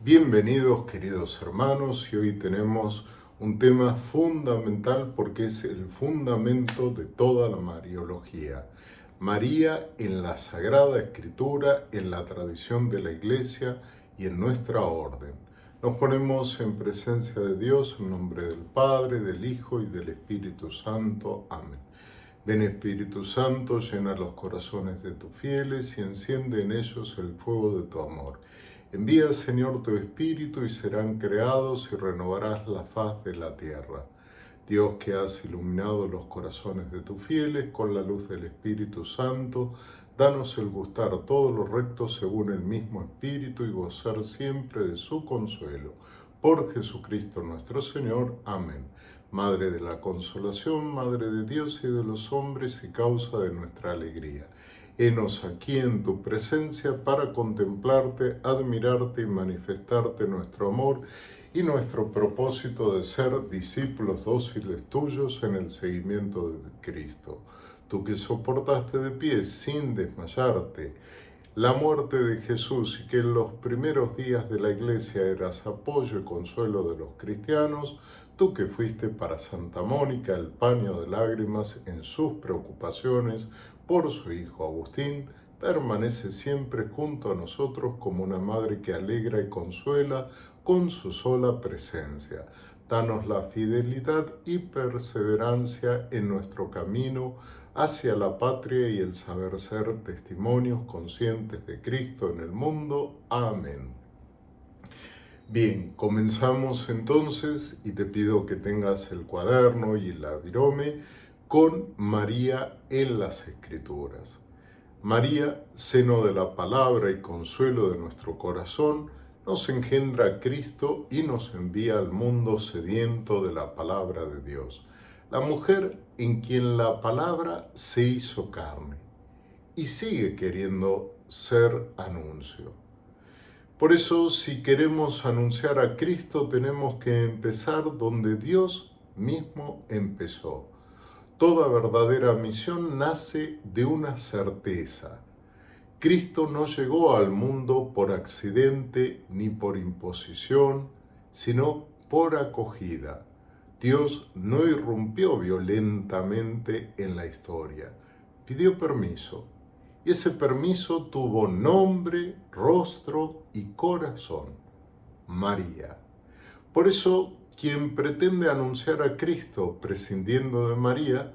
Bienvenidos queridos hermanos, y hoy tenemos un tema fundamental porque es el fundamento de toda la Mariología. María en la Sagrada Escritura, en la tradición de la Iglesia y en nuestra orden. Nos ponemos en presencia de Dios en nombre del Padre, del Hijo y del Espíritu Santo. Amén. Ven Espíritu Santo, llena los corazones de tus fieles y enciende en ellos el fuego de tu amor. Envía, Señor, tu Espíritu y serán creados y renovarás la faz de la tierra. Dios, que has iluminado los corazones de tus fieles con la luz del Espíritu Santo, danos el gustar todo lo recto según el mismo Espíritu y gozar siempre de su consuelo. Por Jesucristo nuestro Señor. Amén. Madre de la consolación, Madre de Dios y de los hombres y causa de nuestra alegría. Henos aquí en tu presencia para contemplarte, admirarte y manifestarte nuestro amor y nuestro propósito de ser discípulos dóciles tuyos en el seguimiento de Cristo. Tú que soportaste de pie sin desmayarte la muerte de Jesús y que en los primeros días de la Iglesia eras apoyo y consuelo de los cristianos, tú que fuiste para Santa Mónica el paño de lágrimas en sus preocupaciones por su hijo Agustín, permanece siempre junto a nosotros como una madre que alegra y consuela con su sola presencia. Danos la fidelidad y perseverancia en nuestro camino hacia la patria y el saber ser testimonios conscientes de Cristo en el mundo. Amén. Bien, comenzamos entonces y te pido que tengas el cuaderno y la virome con María en las Escrituras. María, seno de la palabra y consuelo de nuestro corazón, nos engendra a Cristo y nos envía al mundo sediento de la palabra de Dios. La mujer en quien la palabra se hizo carne y sigue queriendo ser anuncio. Por eso, si queremos anunciar a Cristo, tenemos que empezar donde Dios mismo empezó. Toda verdadera misión nace de una certeza. Cristo no llegó al mundo por accidente ni por imposición, sino por acogida. Dios no irrumpió violentamente en la historia, pidió permiso. Y ese permiso tuvo nombre, rostro y corazón: María. Por eso, quien pretende anunciar a Cristo prescindiendo de María,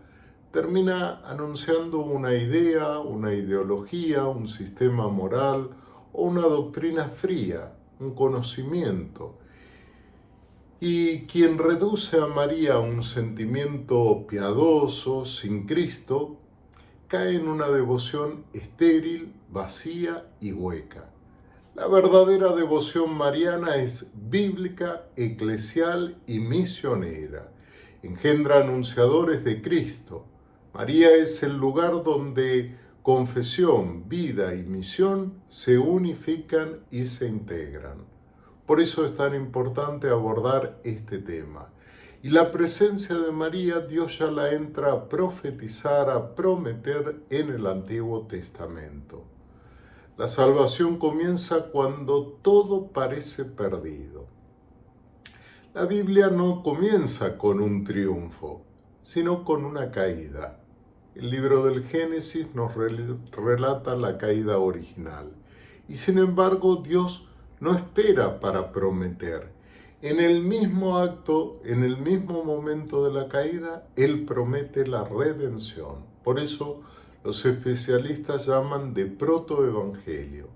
termina anunciando una idea, una ideología, un sistema moral o una doctrina fría, un conocimiento. Y quien reduce a María a un sentimiento piadoso, sin Cristo, cae en una devoción estéril, vacía y hueca. La verdadera devoción mariana es bíblica, eclesial y misionera. Engendra anunciadores de Cristo. María es el lugar donde confesión, vida y misión se unifican y se integran. Por eso es tan importante abordar este tema. Y la presencia de María, Dios ya la entra a profetizar, a prometer en el Antiguo Testamento. La salvación comienza cuando todo parece perdido. La Biblia no comienza con un triunfo, sino con una caída. El libro del Génesis nos relata la caída original. Y sin embargo, Dios no espera para prometer. En el mismo acto, en el mismo momento de la caída, Él promete la redención. Por eso los especialistas llaman de protoevangelio.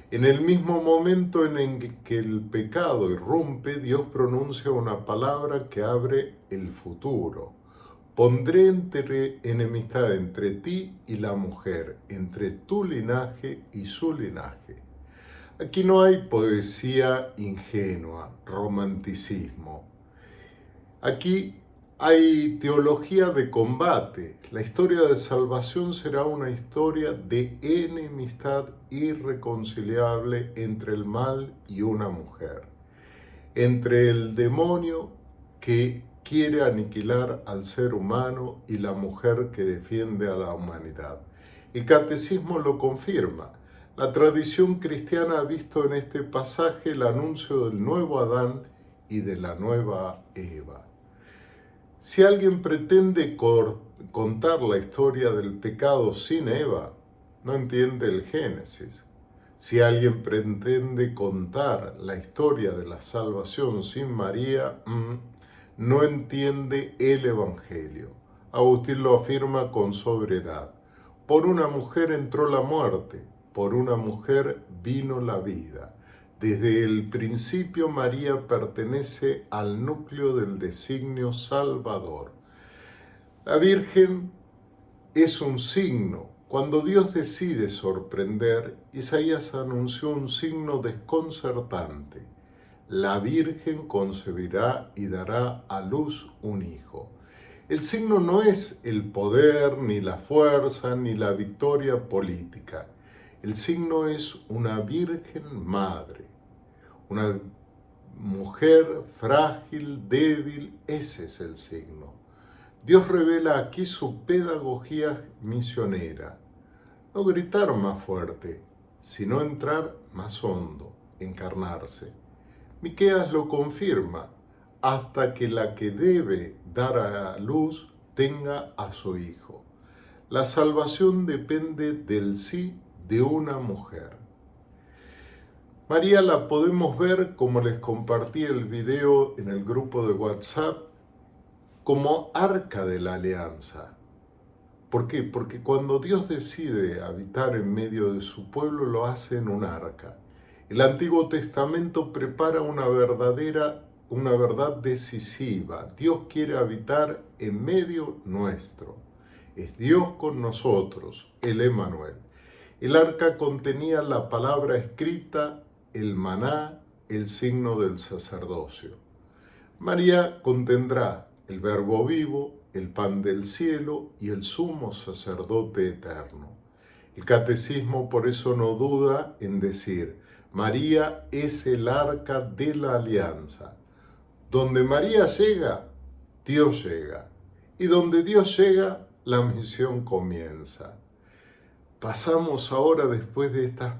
En el mismo momento en el que el pecado irrumpe, Dios pronuncia una palabra que abre el futuro. Pondré enemistad entre ti y la mujer, entre tu linaje y su linaje. Aquí no hay poesía ingenua, romanticismo. Aquí hay teología de combate. La historia de salvación será una historia de enemistad irreconciliable entre el mal y una mujer, entre el demonio que quiere aniquilar al ser humano y la mujer que defiende a la humanidad. El catecismo lo confirma. La tradición cristiana ha visto en este pasaje el anuncio del nuevo Adán y de la nueva Eva. Si alguien pretende contar la historia del pecado sin Eva, no entiende el Génesis. Si alguien pretende contar la historia de la salvación sin María, no entiende el Evangelio. Agustín lo afirma con sobriedad. Por una mujer entró la muerte, por una mujer vino la vida. Desde el principio María pertenece al núcleo del designio salvador. La Virgen es un signo. Cuando Dios decide sorprender, Isaías anunció un signo desconcertante. La Virgen concebirá y dará a luz un hijo. El signo no es el poder, ni la fuerza, ni la victoria política. El signo es una Virgen Madre, una mujer frágil, débil. Ese es el signo. Dios revela aquí su pedagogía misionera. No gritar más fuerte, sino entrar más hondo, encarnarse. Miqueas lo confirma, hasta que la que debe dar a luz tenga a su hijo. La salvación depende del sí de una mujer. María la podemos ver, como les compartí el video en el grupo de WhatsApp, como arca de la alianza. ¿Por qué? Porque cuando Dios decide habitar en medio de su pueblo, lo hace en un arca. El Antiguo Testamento prepara una verdad decisiva. Dios quiere habitar en medio nuestro. Es Dios con nosotros, el Emmanuel. El arca contenía la palabra escrita, el maná, el signo del sacerdocio. María contendrá el Verbo vivo, el pan del cielo y el sumo sacerdote eterno. El catecismo por eso no duda en decir: María es el arca de la alianza. Donde María llega, Dios llega. Y donde Dios llega, la misión comienza. Pasamos ahora, después de estas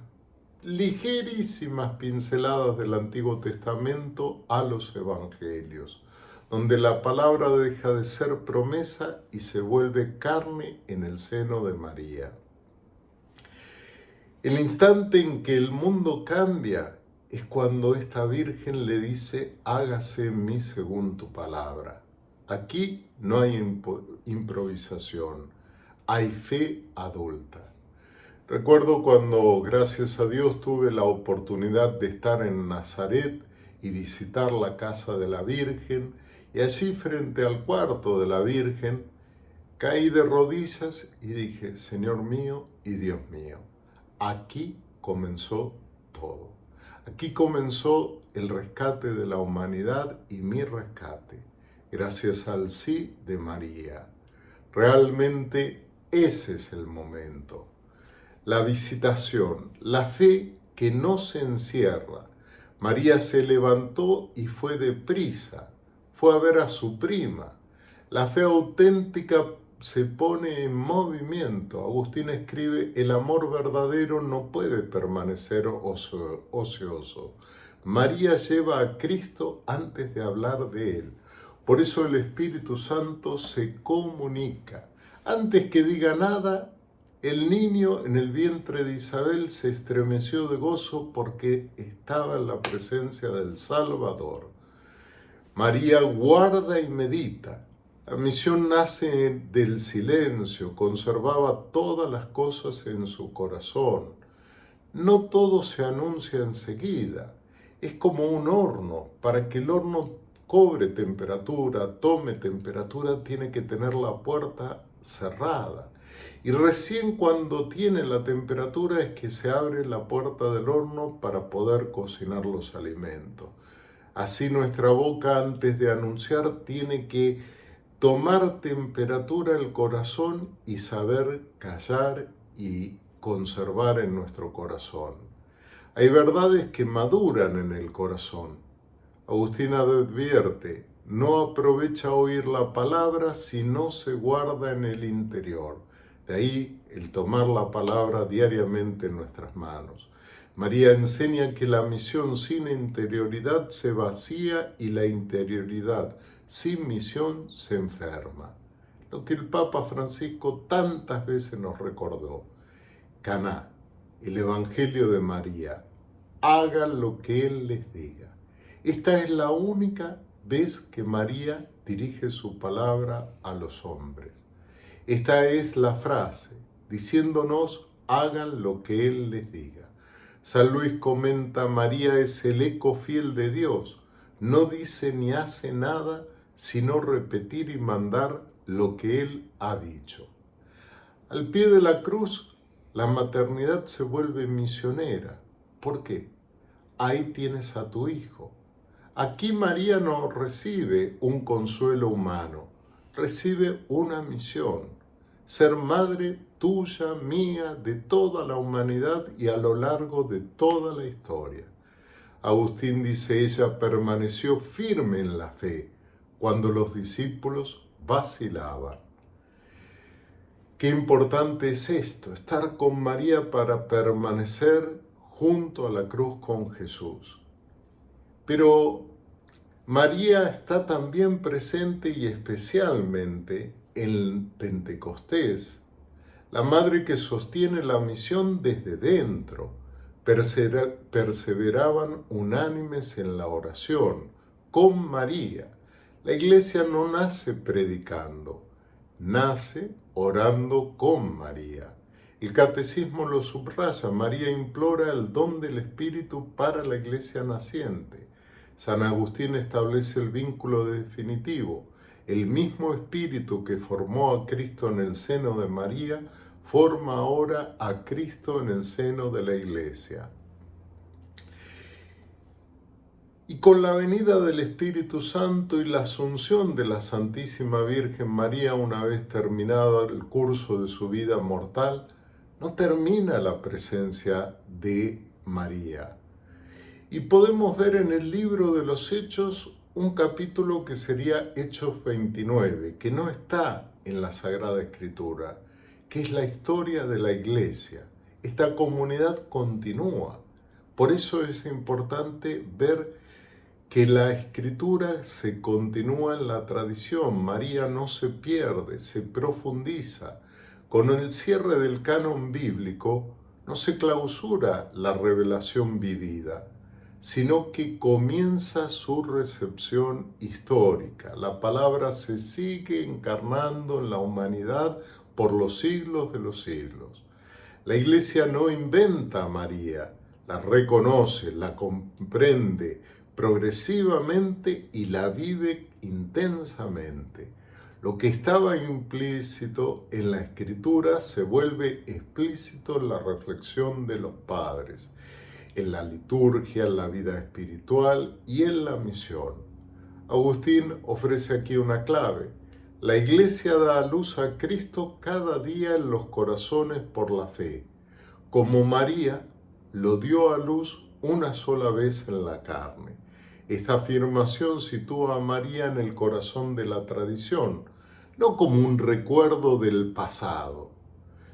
ligerísimas pinceladas del Antiguo Testamento, a los Evangelios, donde la palabra deja de ser promesa y se vuelve carne en el seno de María. El instante en que el mundo cambia es cuando esta Virgen le dice: hágase en mí según tu palabra. Aquí no hay improvisación, hay fe adulta. Recuerdo cuando, gracias a Dios, tuve la oportunidad de estar en Nazaret y visitar la casa de la Virgen, y allí frente al cuarto de la Virgen caí de rodillas y dije: Señor mío y Dios mío, aquí comenzó todo. Aquí comenzó el rescate de la humanidad y mi rescate, gracias al sí de María. Realmente ese es el momento. La visitación, la fe que no se encierra. María se levantó y fue deprisa, fue a ver a su prima. La fe auténtica se pone en movimiento. Agustín escribe: el amor verdadero no puede permanecer ocioso. María lleva a Cristo antes de hablar de él. Por eso el Espíritu Santo se comunica. Antes que diga nada, el niño en el vientre de Isabel se estremeció de gozo porque estaba en la presencia del Salvador. María guarda y medita. La misión nace del silencio, conservaba todas las cosas en su corazón. No todo se anuncia enseguida. Es como un horno. Para que el horno cobre temperatura, tome temperatura, tiene que tener la puerta cerrada. Y recién cuando tiene la temperatura es que se abre la puerta del horno para poder cocinar los alimentos. Así nuestra boca, antes de anunciar, tiene que tomar temperatura el corazón y saber callar y conservar en nuestro corazón. Hay verdades que maduran en el corazón. Agustín advierte: no aprovecha oír la palabra si no se guarda en el interior. De ahí el tomar la palabra diariamente en nuestras manos. María enseña que la misión sin interioridad se vacía y la interioridad sin misión se enferma. Lo que el Papa Francisco tantas veces nos recordó. Caná, el Evangelio de María. Hagan lo que Él les diga. Esta es la única vez que María dirige su palabra a los hombres. Esta es la frase, diciéndonos, hagan lo que Él les diga. San Luis comenta, María es el eco fiel de Dios, no dice ni hace nada, sino repetir y mandar lo que Él ha dicho. Al pie de la cruz, la maternidad se vuelve misionera. ¿Por qué? Ahí tienes a tu hijo. Aquí María no recibe un consuelo humano, recibe una misión, ser madre tuya, mía, de toda la humanidad y a lo largo de toda la historia. Agustín dice, ella permaneció firme en la fe cuando los discípulos vacilaban. Qué importante es esto, estar con María para permanecer junto a la cruz con Jesús. Pero María está también presente y especialmente en Pentecostés, la madre que sostiene la misión desde dentro. Perseveraban unánimes en la oración, con María. La iglesia no nace predicando, nace orando con María. El catecismo lo subraya, María implora el don del Espíritu para la iglesia naciente. San Agustín establece el vínculo definitivo. El mismo Espíritu que formó a Cristo en el seno de María, forma ahora a Cristo en el seno de la Iglesia. Y con la venida del Espíritu Santo y la asunción de la Santísima Virgen María, una vez terminado el curso de su vida mortal, no termina la presencia de María. Y podemos ver en el libro de los Hechos un capítulo que sería Hechos 29, que no está en la Sagrada Escritura, que es la historia de la Iglesia. Esta comunidad continúa. Por eso es importante ver que la Escritura se continúa en la tradición. María no se pierde, se profundiza. Con el cierre del canon bíblico no se clausura la revelación vivida, sino que comienza su recepción histórica. La palabra se sigue encarnando en la humanidad por los siglos de los siglos. La Iglesia no inventa a María, la reconoce, la comprende progresivamente y la vive intensamente. Lo que estaba implícito en la Escritura se vuelve explícito en la reflexión de los padres, en la liturgia, en la vida espiritual y en la misión. Agustín ofrece aquí una clave. La Iglesia da a luz a Cristo cada día en los corazones por la fe, como María lo dio a luz una sola vez en la carne. Esta afirmación sitúa a María en el corazón de la tradición, no como un recuerdo del pasado,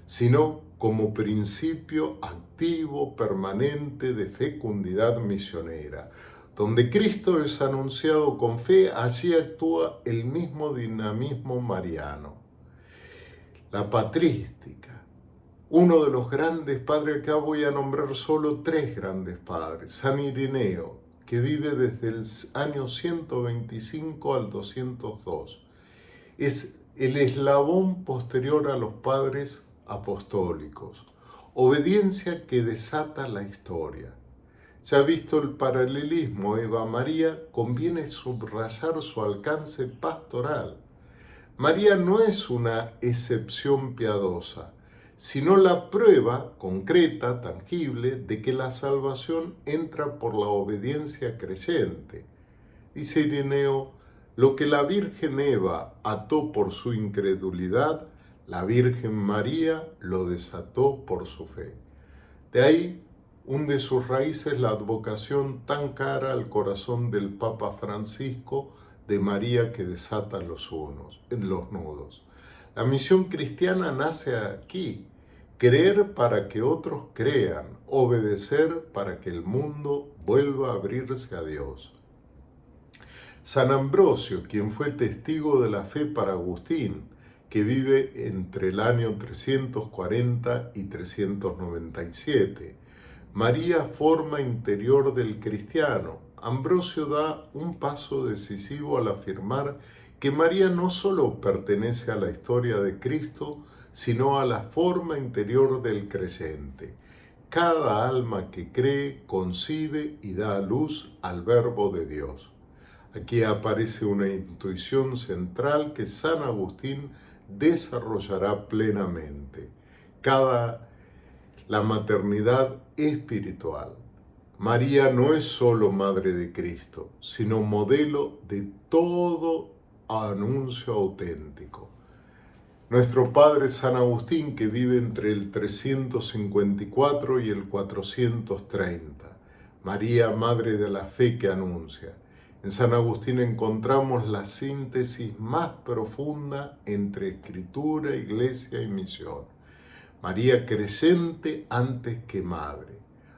sino como principio activo, permanente de fecundidad misionera. Donde Cristo es anunciado con fe, allí actúa el mismo dinamismo mariano. La patrística. Uno de los grandes padres, acá voy a nombrar solo 3 grandes padres. San Ireneo, que vive desde el año 125 al 202. Es el eslabón posterior a los padres apostólicos. Obediencia que desata la historia. Ya visto el paralelismo Eva-María, conviene subrayar su alcance pastoral. María no es una excepción piadosa, sino la prueba concreta, tangible, de que la salvación entra por la obediencia creyente. Dice Ireneo, lo que la Virgen Eva ató por su incredulidad, la Virgen María lo desató por su fe. De ahí hunde sus raíces la advocación tan cara al corazón del Papa Francisco de María que desata los nudos. La misión cristiana nace aquí: creer para que otros crean, obedecer para que el mundo vuelva a abrirse a Dios. San Ambrosio, quien fue testigo de la fe para Agustín, que vive entre el año 340 y 397. María, forma interior del cristiano. Ambrosio da un paso decisivo al afirmar que María no solo pertenece a la historia de Cristo, sino a la forma interior del creyente. Cada alma que cree, concibe y da a luz al Verbo de Dios. Aquí aparece una intuición central que San Agustín desarrollará plenamente. La maternidad espiritual. María no es solo Madre de Cristo, sino modelo de todo anuncio auténtico. Nuestro Padre San Agustín, que vive entre el 354 y el 430. María, Madre de la Fe que anuncia. En San Agustín encontramos la síntesis más profunda entre Escritura, Iglesia y misión. María creyente antes que madre.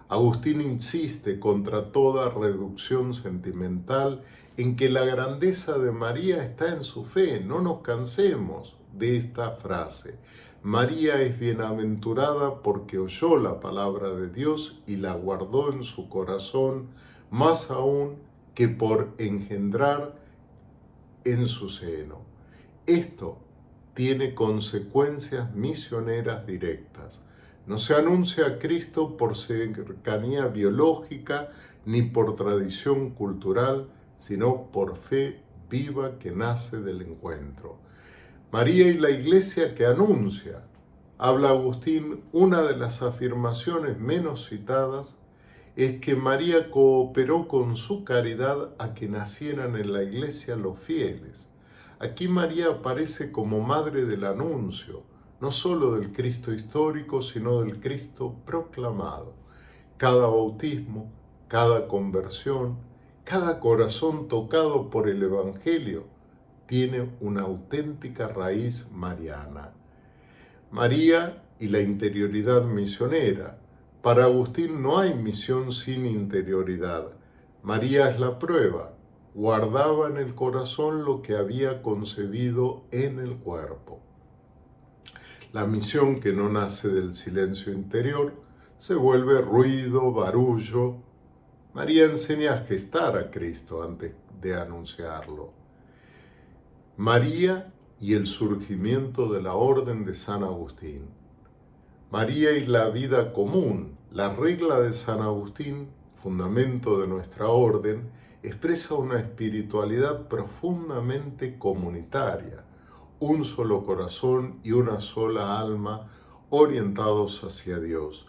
Agustín insiste contra toda reducción sentimental en que la grandeza de María está en su fe. No nos cansemos de esta frase. María es bienaventurada porque oyó la palabra de Dios y la guardó en su corazón, más aún que por engendrar en su seno. Esto tiene consecuencias misioneras directas. No se anuncia a Cristo por cercanía biológica ni por tradición cultural, sino por fe viva que nace del encuentro. María y la Iglesia que anuncia. Habla Agustín, una de las afirmaciones menos citadas es que María cooperó con su caridad a que nacieran en la Iglesia los fieles. Aquí María aparece como madre del anuncio, no solo del Cristo histórico, sino del Cristo proclamado. Cada bautismo, cada conversión, cada corazón tocado por el Evangelio tiene una auténtica raíz mariana. María y la interioridad misionera. Para Agustín no hay misión sin interioridad. María es la prueba. Guardaba en el corazón lo que había concebido en el cuerpo. La misión que no nace del silencio interior se vuelve ruido, barullo. María enseña a gestar a Cristo antes de anunciarlo. María y el surgimiento de la Orden de San Agustín. María y la vida común. La regla de San Agustín, fundamento de nuestra orden, expresa una espiritualidad profundamente comunitaria, un solo corazón y una sola alma orientados hacia Dios.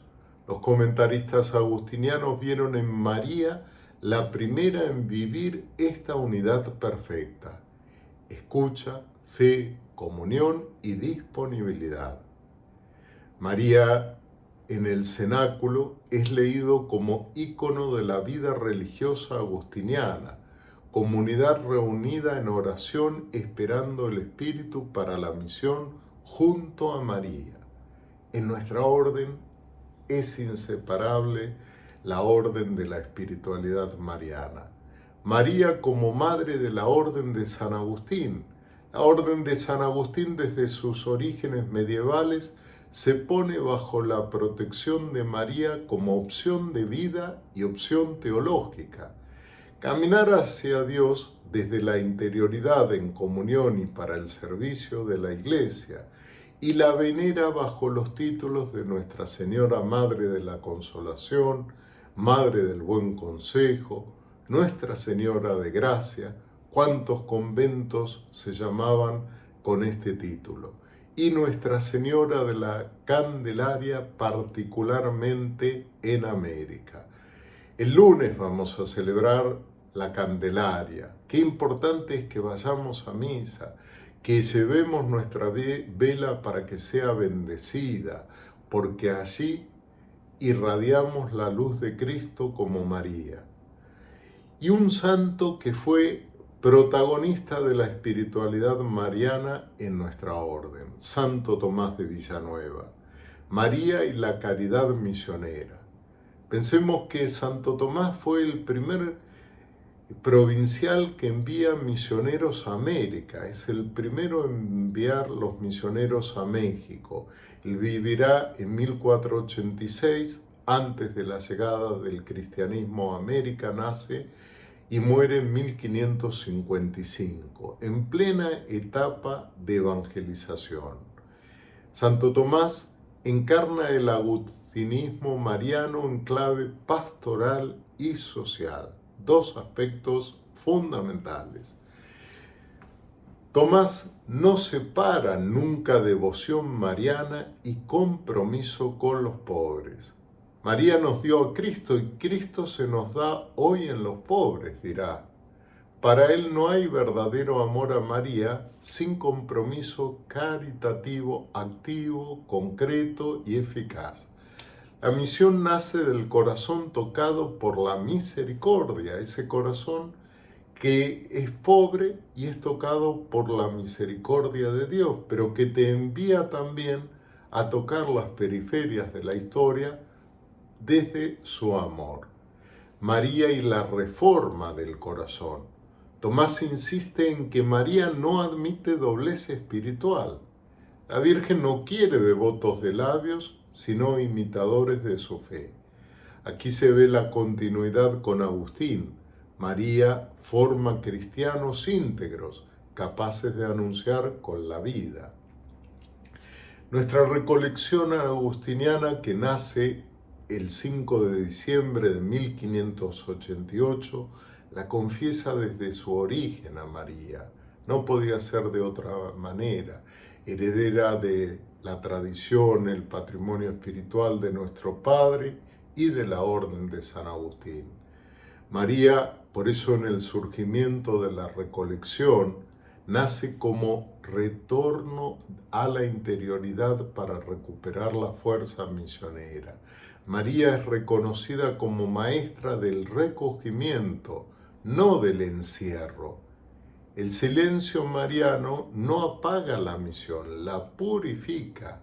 Los comentaristas agustinianos vieron en María la primera en vivir esta unidad perfecta: escucha, fe, comunión y disponibilidad. María en el cenáculo es leído como ícono de la vida religiosa agustiniana, comunidad reunida en oración esperando el Espíritu para la misión junto a María. En nuestra orden es inseparable la orden de la espiritualidad mariana. María como madre de la Orden de San Agustín. La Orden de San Agustín desde sus orígenes medievales se pone bajo la protección de María como opción de vida y opción teológica. Caminar hacia Dios desde la interioridad en comunión y para el servicio de la Iglesia, y la venera bajo los títulos de Nuestra Señora Madre de la Consolación, Madre del Buen Consejo, Nuestra Señora de Gracia. ¿Cuántos conventos se llamaban con este título? Y Nuestra Señora de la Candelaria, particularmente en América. El lunes vamos a celebrar la Candelaria. Qué importante es que vayamos a misa, que llevemos nuestra vela para que sea bendecida, porque allí irradiamos la luz de Cristo como María. Y un santo que fue protagonista de la espiritualidad mariana en nuestra orden, Santo Tomás de Villanueva, María y la caridad misionera. Pensemos que Santo Tomás fue el primer provincial que envía misioneros a América, es el primero en enviar los misioneros a México. Él vivirá en 1486, antes de la llegada del cristianismo a América, nace y muere en 1555, en plena etapa de evangelización. Santo Tomás encarna el agustinismo mariano en clave pastoral y social, dos aspectos fundamentales. Tomás no separa nunca devoción mariana y compromiso con los pobres. María nos dio a Cristo y Cristo se nos da hoy en los pobres, dirá. Para él no hay verdadero amor a María sin compromiso caritativo, activo, concreto y eficaz. La misión nace del corazón tocado por la misericordia, ese corazón que es pobre y es tocado por la misericordia de Dios, pero que te envía también a tocar las periferias de la historia desde su amor. María y la reforma del corazón. Tomás insiste en que María no admite doblez espiritual. La Virgen no quiere devotos de labios, sino imitadores de su fe. Aquí se ve la continuidad con Agustín. María forma cristianos íntegros, capaces de anunciar con la vida. Nuestra recolección agustiniana, que nace el 5 de diciembre de 1588, la confiesa desde su origen a María. No podía ser de otra manera, heredera de la tradición, el patrimonio espiritual de nuestro Padre y de la Orden de San Agustín. María, por eso en el surgimiento de la recolección, nace como retorno a la interioridad para recuperar la fuerza misionera. María es reconocida como maestra del recogimiento, no del encierro. El silencio mariano no apaga la misión, la purifica,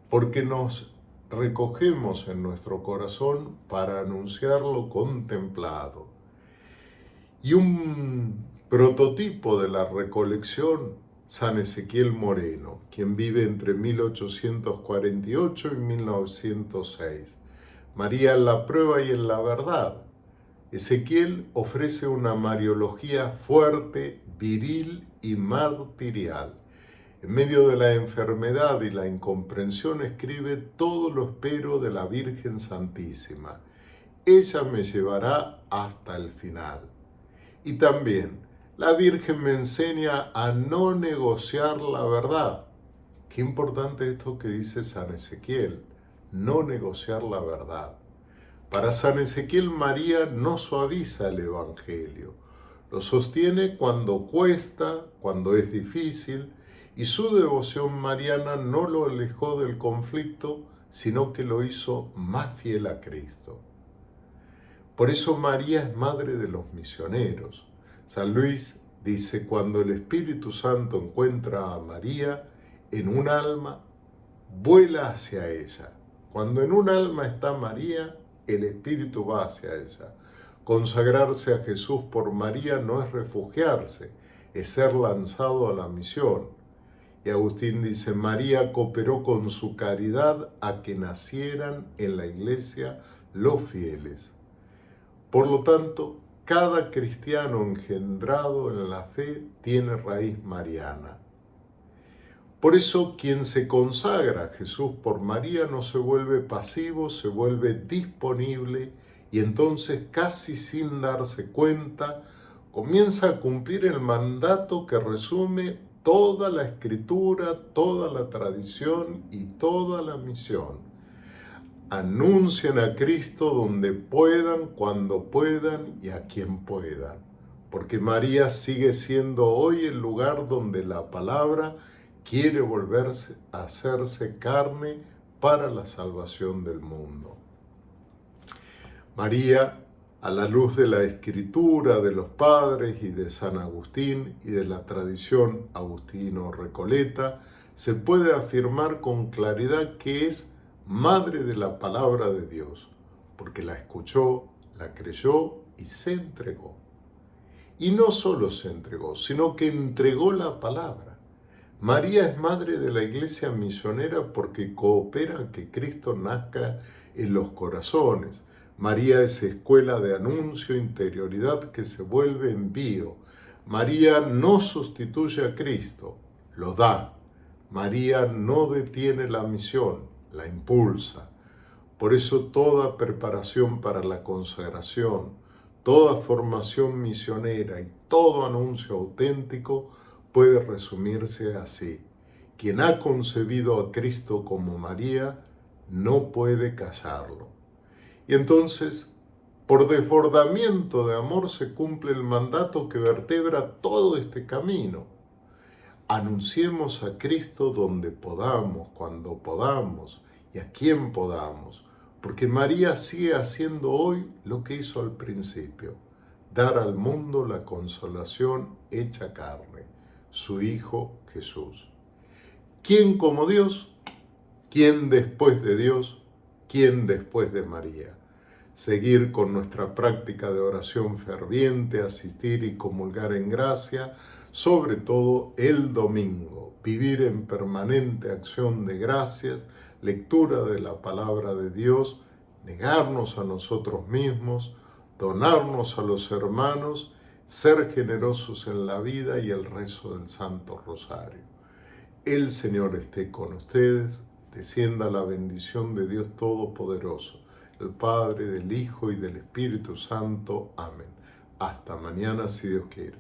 porque nos recogemos en nuestro corazón para anunciar lo contemplado. Y un prototipo de la recolección, San Ezequiel Moreno, quien vive entre 1848 y 1906. María en la prueba y en la verdad. Ezequiel ofrece una mariología fuerte, viril y martirial. En medio de la enfermedad y la incomprensión escribe: todo lo espero de la Virgen Santísima. Ella me llevará hasta el final. Y también, la Virgen me enseña a no negociar la verdad. Qué importante esto que dice San Ezequiel, no negociar la verdad. Para San Ezequiel, María no suaviza el Evangelio, lo sostiene cuando cuesta, cuando es difícil, y su devoción mariana no lo alejó del conflicto, sino que lo hizo más fiel a Cristo. Por eso María es madre de los misioneros. San Luis dice: cuando el Espíritu Santo encuentra a María en un alma, vuela hacia ella. Cuando en un alma está María, el Espíritu va hacia ella. Consagrarse a Jesús por María no es refugiarse, es ser lanzado a la misión. Y Agustín dice: María cooperó con su caridad a que nacieran en la iglesia los fieles. Por lo tanto, cada cristiano engendrado en la fe tiene raíz mariana. Por eso, quien se consagra a Jesús por María no se vuelve pasivo, se vuelve disponible y entonces, casi sin darse cuenta, comienza a cumplir el mandato que resume toda la Escritura, toda la tradición y toda la misión. Anuncien a Cristo donde puedan, cuando puedan y a quien puedan, porque María sigue siendo hoy el lugar donde la palabra quiere volverse a hacerse carne para la salvación del mundo. María A la luz de la escritura de los padres y de San Agustín y de la tradición agustino-recoleta, se puede afirmar con claridad que es madre de la palabra de Dios, porque la escuchó, la creyó y se entregó. Y no solo se entregó, sino que entregó la palabra. María es madre de la iglesia misionera porque coopera a que Cristo nazca en los corazones. María es escuela de anuncio, interioridad que se vuelve envío. María no sustituye a Cristo, lo da. María no detiene la misión, la impulsa. Por eso toda preparación para la consagración, toda formación misionera y todo anuncio auténtico puede resumirse así: quien ha concebido a Cristo como María no puede callarlo. Y entonces, por desbordamiento de amor se cumple el mandato que vertebra todo este camino. Anunciemos a Cristo donde podamos, cuando podamos y a quien podamos, porque María sigue haciendo hoy lo que hizo al principio: dar al mundo la consolación hecha carne, su Hijo Jesús. ¿Quién como Dios? ¿Quién después de Dios? ¿Quién después de María? Seguir con nuestra práctica de oración ferviente, asistir y comulgar en gracia, sobre todo el domingo, vivir en permanente acción de gracias, lectura de la palabra de Dios, negarnos a nosotros mismos, donarnos a los hermanos, ser generosos en la vida y el rezo del Santo Rosario. El Señor esté con ustedes, descienda la bendición de Dios Todopoderoso, el Padre, del Hijo y del Espíritu Santo. Amén. Hasta mañana si Dios quiere.